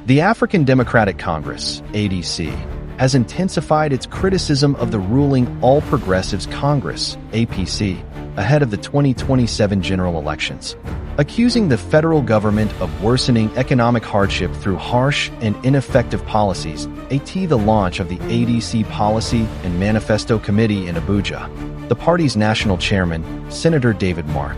The African Democratic Congress, ADC, has intensified its criticism of the ruling All Progressives Congress, APC, ahead of the 2027 general elections, accusing the federal government of worsening economic hardship through harsh and ineffective policies. The launch of the ADC Policy and Manifesto Committee in Abuja, the party's national chairman, Senator David Mark,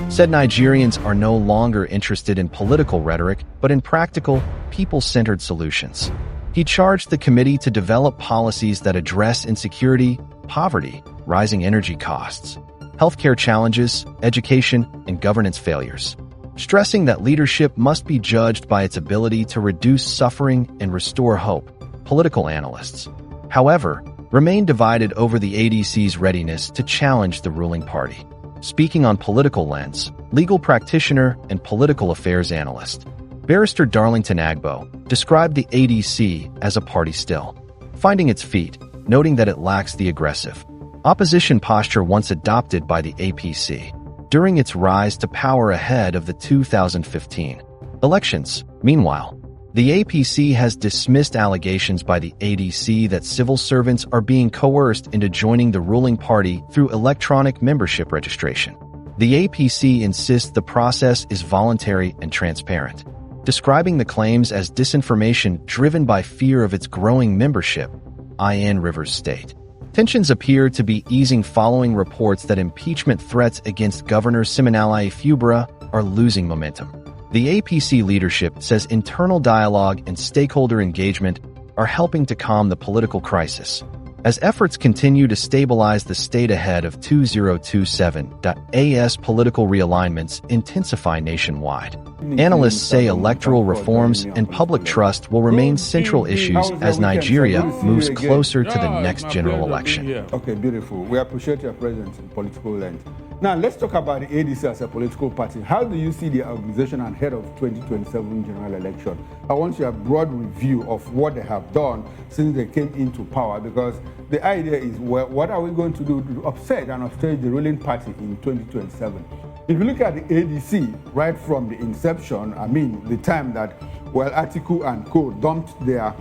said Nigerians are no longer interested in political rhetoric but in practical, people-centered solutions. He charged the committee to develop policies that address insecurity, poverty, rising energy costs, healthcare challenges, education, and governance failures, stressing that leadership must be judged by its ability to reduce suffering and restore hope. Political analysts, however, remain divided over the ADC's readiness to challenge the ruling party. Speaking on Political Lens, legal practitioner and political affairs analyst, Barrister Darlington Agbo described the ADC as a party still, finding its feet, noting that it lacks the aggressive opposition posture once adopted by the APC during its rise to power ahead of the 2015 elections. Meanwhile, the APC has dismissed allegations by the ADC that civil servants are being coerced into joining the ruling party through electronic membership registration. The APC insists the process is voluntary and transparent, describing the claims as disinformation driven by fear of its growing membership. In Rivers State, tensions appear to be easing following reports that impeachment threats against Governor Siminalayi Fubara are losing momentum. The APC leadership says internal dialogue and stakeholder engagement are helping to calm the political crisis, as efforts continue to stabilize the state ahead of 2027. As political realignments intensify nationwide. Analysts say electoral reforms and public trust will remain central issues as Nigeria moves closer to the next general election. Okay, beautiful. We appreciate your presence in Political Lens. Now, let's talk about the ADC as a political party. How do you see the organization ahead of 2027 general election? I want your broad review of what they have done since they came into power, because the idea is, well, what are we going to do to upset and upstage the ruling party in 2027? If you look at the ADC right from the inception, I mean, the time that, well, Atiku and Co. dumped their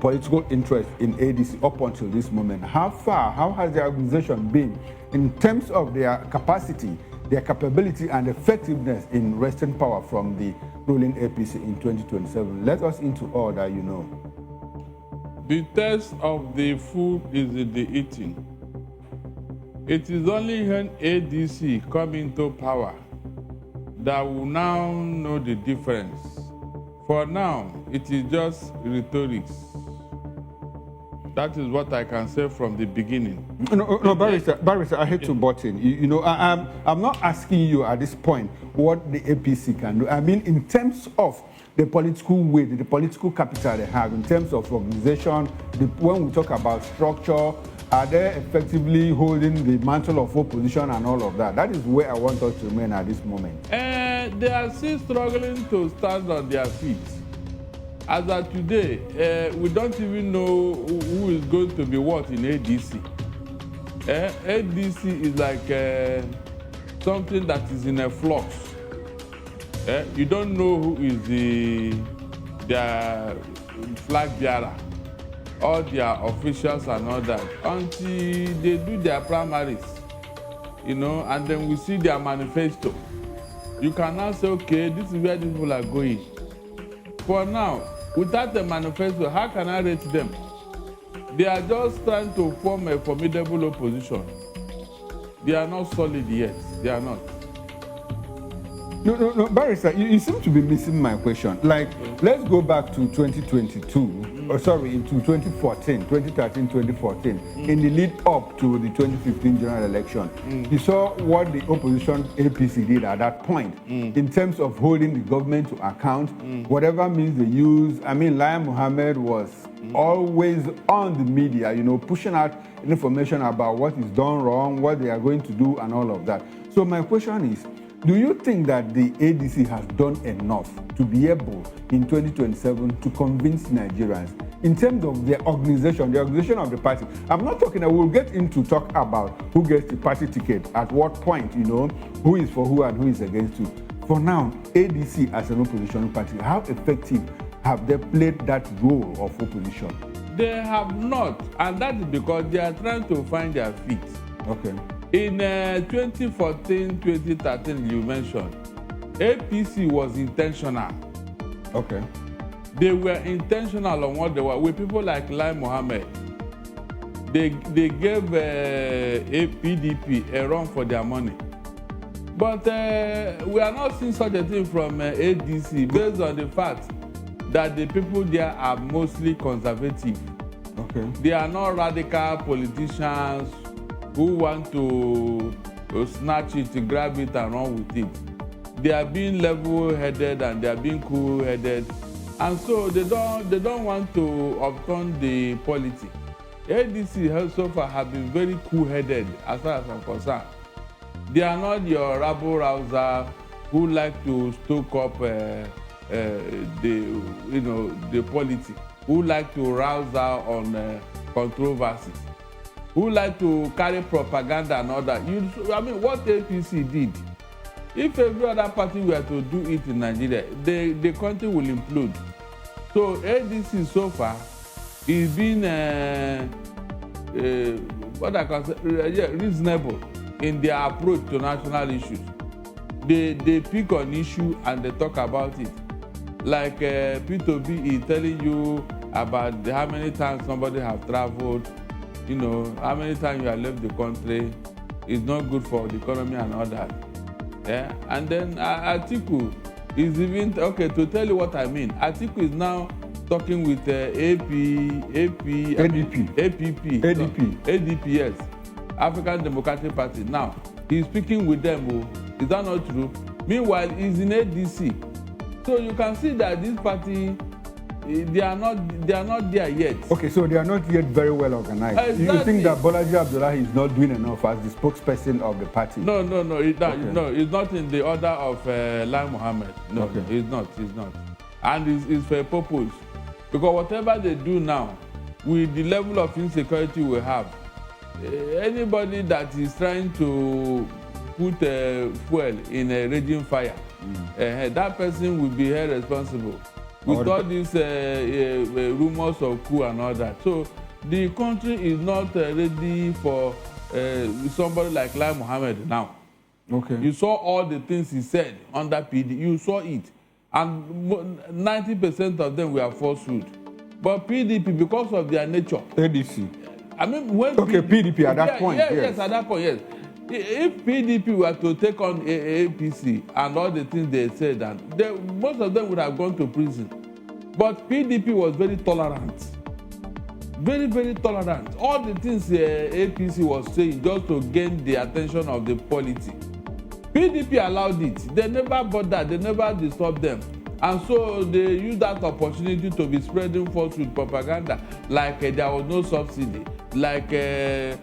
political interest in ADC up until this moment, how has the organization been in terms of their capacity, their capability and effectiveness in wresting power from the ruling APC in 2027? Let us into all that you know. The taste of the food is in the eating. It is only when ADC come into power that we now know the difference. For now, it is just rhetorics. That is what I can say from the beginning. No, Barrister, I hate to butt in. I'm not asking you at this point what the APC can do. I mean, in terms of the political weight, the political capital they have, in terms of organization, when we talk about structure, are they effectively holding the mantle of opposition and all of that? That is where I want us to remain at this moment. They are still struggling to stand on their feet. As of today, we don't even know who is going to be what in ADC. ADC is like something that is in a flux. You don't know who is their flag bearer, all their officials and all that, until they do their primaries, and then we see their manifesto. You can now say, okay, this is where these people are going. For now, without the manifesto, how can I rate them? They are just trying to form a formidable opposition. They are not solid yet. They are not. No, Barrister, you seem to be missing my question. Like, let's go back to 2022, or sorry, into 2013, 2014, in the lead up to the 2015 general election. You saw what the opposition APC did at that point in terms of holding the government to account, whatever means they use. I mean, Lai Mohammed was always on the media, pushing out information about what is done wrong, what they are going to do, and all of that. So my question is, do you think that the ADC has done enough to be able in 2027 to convince Nigerians in terms of the organization of the party? I'm not talking, we'll get into talk about who gets the party ticket, at what point, who is for who and who is against who. For now, ADC as an opposition party, how effective have they played that role of opposition? They have not, and that is because they are trying to find their feet. Okay. In 2014, 2013, you mentioned, APC was intentional. Okay. They were intentional on what they were. With people like Lai Mohammed, they gave a PDP a run for their money. But we are not seeing such a thing from ADC based on the fact that the people there are mostly conservative. Okay. They are not radical politicians who want to snatch it, to grab it and run with it. They are being level-headed and they are being cool-headed, and so they don't want to upturn the polity. ADC so far have been very cool-headed as far as I'm concerned. They are not your rabble-rouser who like to stoke up the polity, who like to rouse out on controversies, who like to carry propaganda and all that. I mean, what APC did, if every other party were to do it in Nigeria, the country will implode. So ADC so far is being what I can say, reasonable in their approach to national issues. They pick on issue and they talk about it. Like P2B is telling you about how many times somebody have traveled, how many times you have left the country. It's not good for the economy and all that. Yeah, and then Atiku is even to tell you what I mean. Atiku is now talking with ADP, yes, African Democratic Party. Now he's speaking with them. Is that not true? Meanwhile, he's in ADC, so you can see that this party, they are not there yet. Okay, so they are not yet very well organized. Exactly. You think that Bolaji Abdullahi is not doing enough as the spokesperson of the party? No, it's not in the order of Lai Mohammed. No, okay. It's not. And it's for a purpose. Because whatever they do now, with the level of insecurity we have, anybody that is trying to put fuel in a raging fire, that person will be held responsible. With all these rumors of coup and all that. So the country is not ready for somebody like Lai Mohammed now. Okay. You saw all the things he said under PD. You saw it. And 90% of them were falsehood. But PDP, because of their nature. ADC. I mean, when PDP at that point. Yes, at that point, yes. If PDP were to take on APC and all the things they said, most of them would have gone to prison. But PDP was very tolerant. Very, very tolerant. All the things APC was saying just to gain the attention of the polity. PDP allowed it. They never bothered. They never disturbed them. And so they used that opportunity to be spreading falsehood propaganda, like there was no subsidy, like the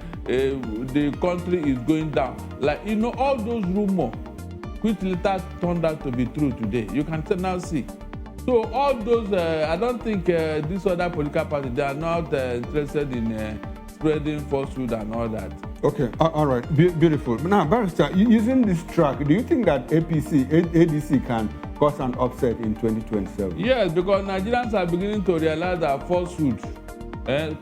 country is going down. Like, all those rumors, which later turned out to be true today. You can now see. So all those, I don't think this other political party, they are not interested in spreading falsehood and all that. Okay, all right, beautiful. Now, Barrister, using this track, do you think that ADC can cause an upset in 2027? Yes, because Nigerians are beginning to realize that falsehood and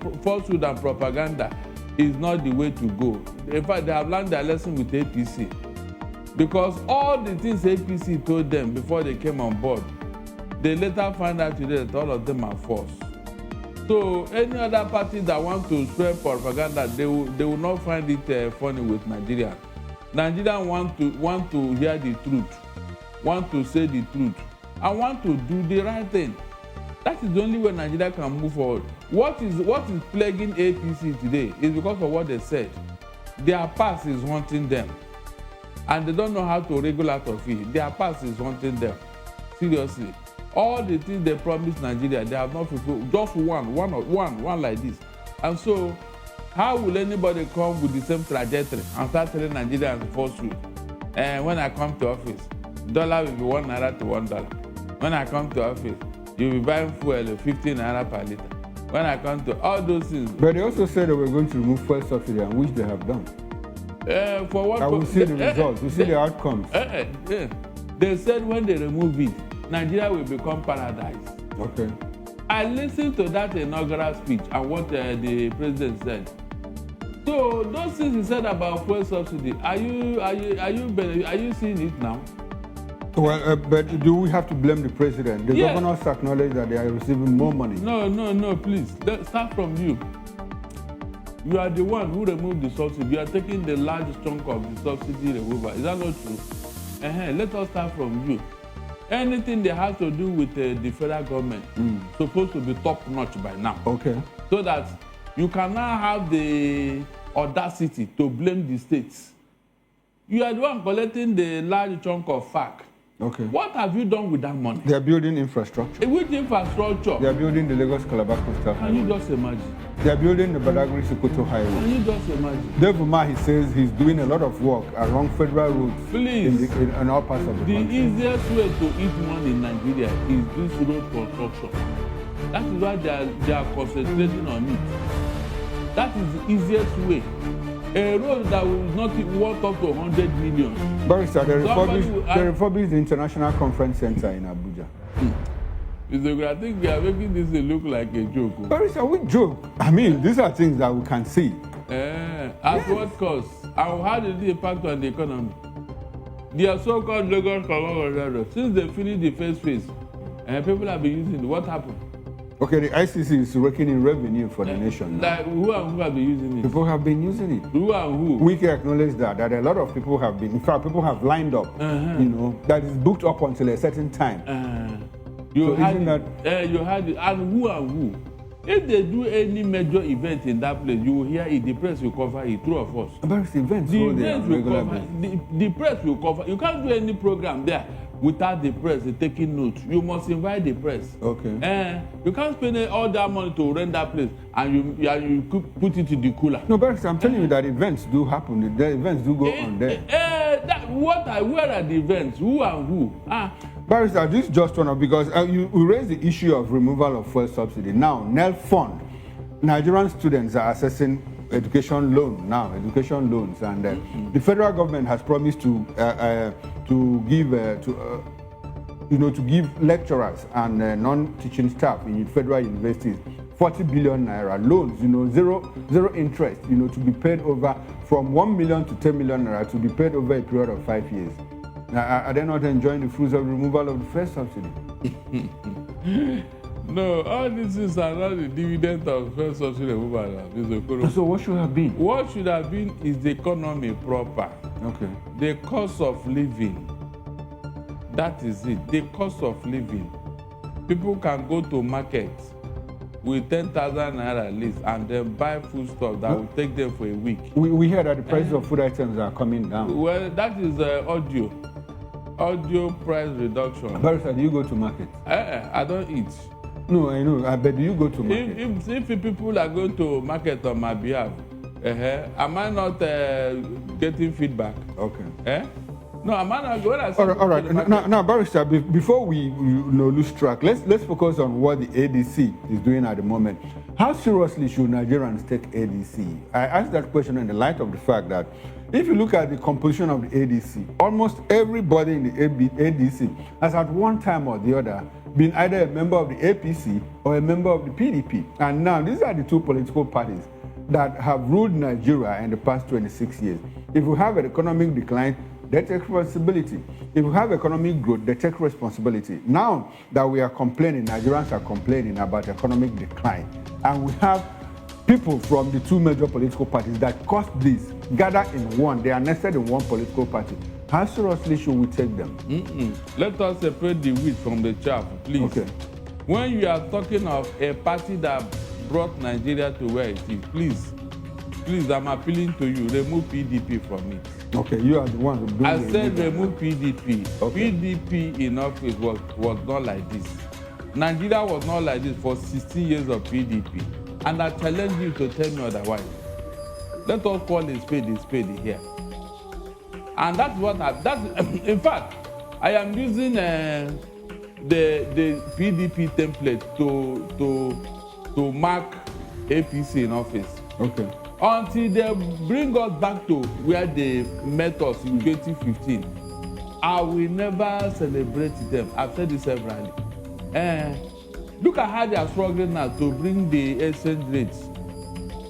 propaganda is not the way to go. In fact, they have learned their lesson with APC. Because all the things APC told them before they came on board, they later find out today that all of them are false. So any other party that wants to spread propaganda, they will not find it funny with Nigeria. Nigerians want to hear the truth, want to say the truth, and want to do the right thing. That is the only way Nigeria can move forward. What is plaguing APC today is because of what they said. Their past is haunting them, and they don't know how to wriggle out of it. Their past is haunting them. Seriously. All the things they promised Nigeria, they have not fulfilled. Just one like this. And so, how will anybody come with the same trajectory and start telling Nigerians falsehood? And when I come to office, dollar will be 1 naira to $1. When I come to office, you'll be buying fuel 15 naira per liter. When I come to all those things. But they also said they were going to remove fuel subsidy, and which they have done. For what? I will see the results. We'll see the outcomes. They said when they remove it, Nigeria will become paradise. Okay. I listened to that inaugural speech and what the president said. So those things he said about fuel subsidy, are you seeing it now? Well, but do we have to blame the president? The governors acknowledge that they are receiving more money. No, please. Let's start from you. You are the one who removed the subsidy. You are taking the large chunk of the subsidy removal. Is that not true? Let us start from you. Anything that has to do with the federal government supposed to be top notch by now. Okay. So that you can now have the audacity to blame the states. You are the one collecting the large chunk of FAC. Okay. What have you done with that money? They are building infrastructure. Which infrastructure? They are building the Lagos-Calabar Coastal Highway. Can you just imagine? They are building the Badagry-Sokoto Highway. Can you just imagine? Devuma, he says he's doing a lot of work along federal roads. Please. In all parts of the country. The easiest way to eat money in Nigeria is this road construction. That is why they are concentrating on it. That is the easiest way. A road that will not worth up to 100 million. Barrister, they refurbished the International Conference Center in Abuja. I think we are making this look like a joke. Barrister, we joke. I mean, these are things that we can see. At what cost? And how did it impact on the economy? Their so-called Lagos Calabar, since they finished the first phase, people have been using it. What happened? Okay, the ICC is raking in revenue for the nation. Like who have been using it? People have been using it. Who and who? We can acknowledge that a lot of people have been, in fact, people have lined up, that is booked up until a certain time. You had it, and who? If they do any major event in that place, you will hear it, the press will cover it, true of us. But the events will cover, the press will cover. You can't do any program there without the press taking notes. You must invite the press. Okay. You can't spend all that money to rent that place and you could put it in the cooler. No, but I'm telling you that events do happen. The events do go on there. Where are the events? Who and who? Barrister, this is just one because you raised the issue of removal of fuel subsidy. Now, NEL Fund, Nigerian students are accessing education loans, and the federal government has promised to give lecturers and non-teaching staff in federal universities 40 billion naira loans, zero interest, to be paid over from 1 million to 10 million naira to be paid over a period of 5 years. Now, are they not enjoying the fruits of the removal of the first subsidy? No, all these things are not the dividend of first subsidy removal. So what should have been? What should have been is the economy proper. Okay. The cost of living. That is it. The cost of living. People can go to market with 10,000 naira at least and then buy food stuff that will take them for a week. We heard that the prices of food items are coming down. Well, that is audio price reduction. Barrister, do you go to market? I don't eat. No, I know. But do you go to market? If people are going to market on my behalf, am I not getting feedback? Okay. No, am I not going? All right. Now, Barrister, before we lose track, let's focus on what the ADC is doing at the moment. How seriously should Nigerians take ADC? I ask that question in the light of the fact that if you look at the composition of the ADC, almost everybody in the ADC has at one time or the other been either a member of the APC or a member of the PDP. And now these are the two political parties that have ruled Nigeria in the past 26 years. If we have an economic decline, they take responsibility. If we have economic growth, they take responsibility. Now that we are complaining, Nigerians are complaining about economic decline, and we have people from the two major political parties that caused this gather in one. They are nested in one political party. How seriously should we take them? Let us separate the wheat from the chaff, please. Okay. When you are talking of a party that brought Nigeria to where it is, please, I'm appealing to you, remove PDP from it. Okay, you are the one who brings I said remove PDP. Okay. PDP in office was not like this. Nigeria was not like this for 16 years of PDP. And I challenge you to tell me otherwise. Let us call a spade here. And that's what in fact, I am using the PDP template to mark APC in office. Okay. Until they bring us back to where they met us in 2015, I will never celebrate them. I've said this severally. Look at how they are struggling now to bring the exchange rates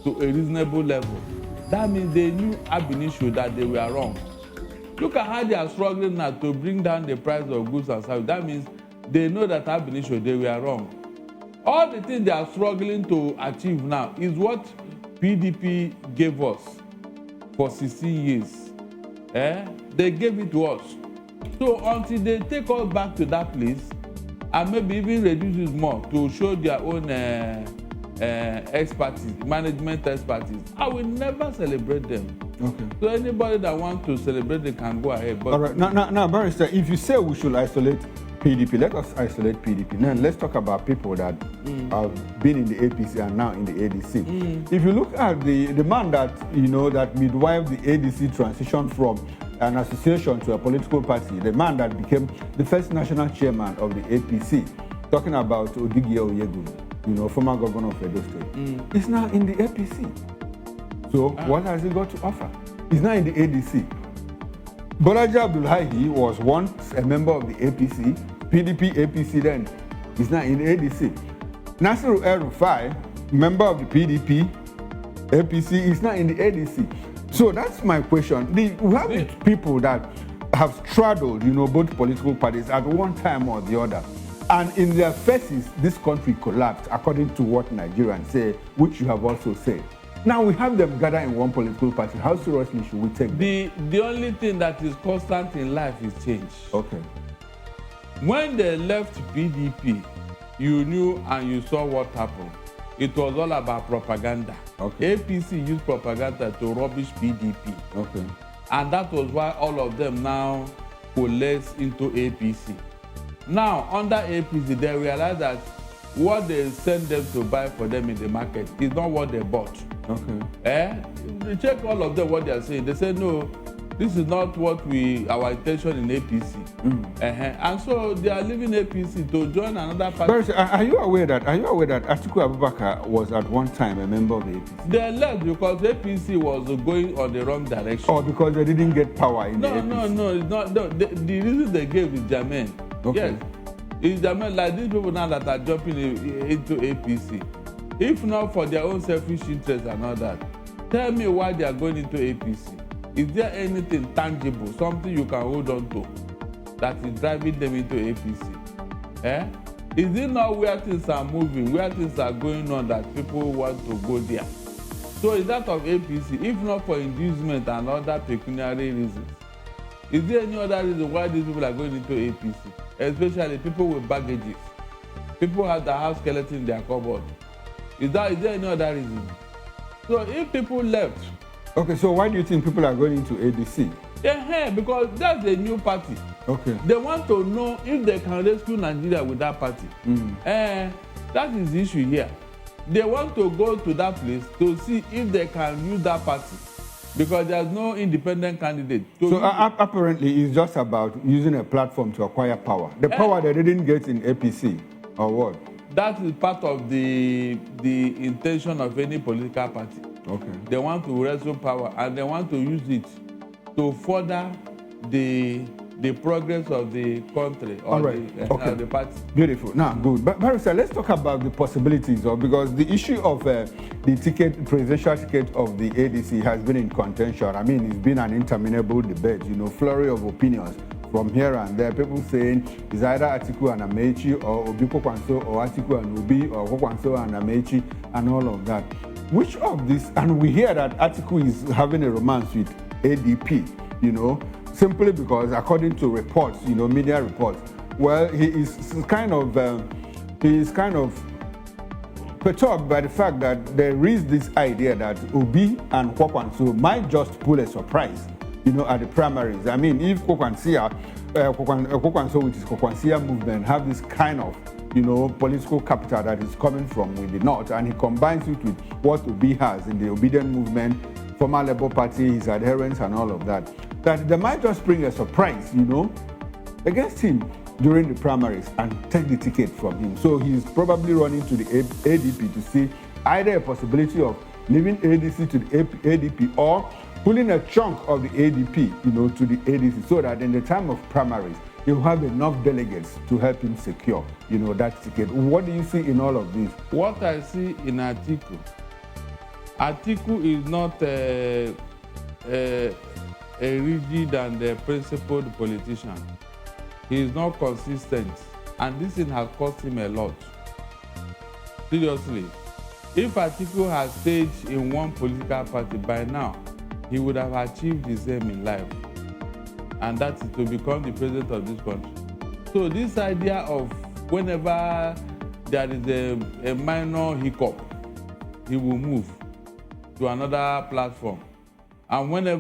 to a reasonable level. That means they knew ab initio that they were wrong. Look at how they are struggling now to bring down the price of goods and services. That means they know that ab initio they were wrong. All the things they are struggling to achieve now is what PDP gave us for 16 years. They gave it to us. So until they take us back to that place and maybe even reduce it more to show their own expertise, management expertise, I will never celebrate them. Okay. So anybody that wants to celebrate, they can go ahead. But all right. Now, Barrister, if you say we should isolate PDP, let us isolate PDP. Now, let's talk about people that have been in the APC and now in the ADC. If you look at the man that, that midwifed the ADC transition from an association to a political party, the man that became the first national chairman of the APC, talking about Odigie Oyegu, former governor of Edo State, is now in the APC. So what has he got to offer? He's now in the ADC. Bolaji Abdullahi was once a member of the APC, PDP APC then. He's now in the ADC. Nasiru El-Rufai, member of the PDP APC, is now in the ADC. So that's my question. We have people that have straddled, both political parties at one time or the other. And in their faces, this country collapsed, according to what Nigerians say, which you have also said. Now we have them gather in one political party. How seriously should we take them? The only thing that is constant in life is change. Okay. When they left PDP, you knew and you saw what happened. It was all about propaganda. Okay. APC used propaganda to rubbish PDP. Okay. And that was why all of them now coalesce into APC. Now, under APC, they realize that what they send them to buy for them in the market is not what they bought. Okay. They check all of them what they are saying. They say, no, this is not what our intention in APC. And so they are leaving APC to join another party. Barrister, are you aware that Atiku Abubakar was at one time a member of the APC? They left because APC was going on the wrong direction. Or because they didn't get power in the APC? No, it's not. No, the reason they gave is Germain. Okay. Yes. It's Germain, like these people now that are jumping into APC. If not for their own selfish interests and all that, tell me why they are going into APC. Is there anything tangible, something you can hold on to, that is driving them into APC? Is it not where things are moving, where things are going on that people want to go there? So is that of APC, if not for inducement and other pecuniary reasons? Is there any other reason why these people are going into APC? Especially people with baggages. People that have skeleton in their cupboard. Is there any other reason? So if people left. Okay, so why do you think people are going into ADC? Because that's a new party. Okay. They want to know if they can rescue Nigeria with that party. That is the issue here. They want to go to that place to see if they can use that party. Because there's no independent candidate. So apparently it's just about using a platform to acquire power. The power they didn't get in APC, or what? That is part of the intention of any political party. Okay. They want to wrestle power and they want to use it to further the progress of the country or the party. Beautiful. Now, good. But Barrister, let's talk about the possibilities because the issue of the presidential ticket of the ADC has been in contention. I mean, it's been an interminable debate, flurry of opinions from here and there. People saying it's either Atiku and Amechi or Obi Kwakwanso or Atiku and Obi or Kwakwanso and Amechi and all of that. Which of this, and we hear that Atiku is having a romance with ADP, simply because according to reports, media reports, well, he is kind of perturbed by the fact that there is this idea that Obi and Kwakwanso might just pull a surprise, at the primaries. I mean, if Kwakwanso with his Kwakwansia movement have this kind of political capital that is coming from with the north, and he combines it with what Obi has in the Obedient movement, former Labour Party, his adherents and all of that, that they might just bring a surprise, against him during the primaries and take the ticket from him. So he's probably running to the ADP to see either a possibility of leaving ADC to the ADP or pulling a chunk of the ADP, to the ADC, so that in the time of primaries, he'll have enough delegates to help him secure, that ticket. What do you see in all of this? What I see in Atiku is not a rigid and a principled politician. He is not consistent, and this thing has cost him a lot. Seriously, if Atiku had stayed in one political party by now, he would have achieved the same in life, and that is to become the president of this country. So this idea of whenever there is a minor hiccup, he will move to another platform, and whenever